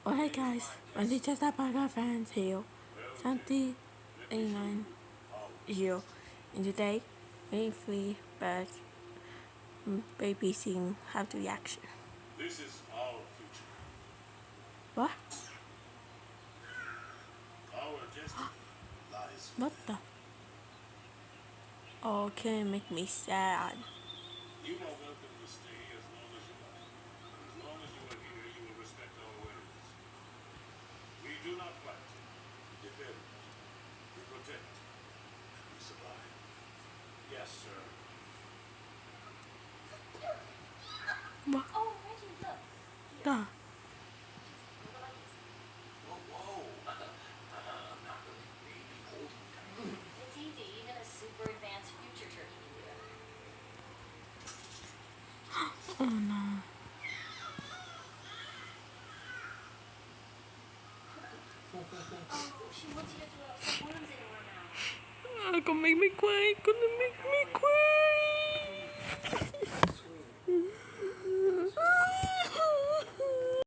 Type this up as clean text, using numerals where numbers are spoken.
Oh hey guys, welcome to the podcast fans here. Santi 89 here. And today, we free but baby scene have the reaction. This is our future. What? Our destiny lies What within. the? Oh, okay, make me sad. You are welcome to stay as long as you like. As long as you are here, you will respect our ways. We do not fight. We defend. We protect. We survive. Yes, sir. What Oh, Reggie, look. the? Whoa, whoa. I'm not really a baby holding time. It's easy. Even a super advanced future turkey can do it. Oh no. Oh, she wants you to throw up some worms in her mouth. Gonna make me cry. Gonna make me cry.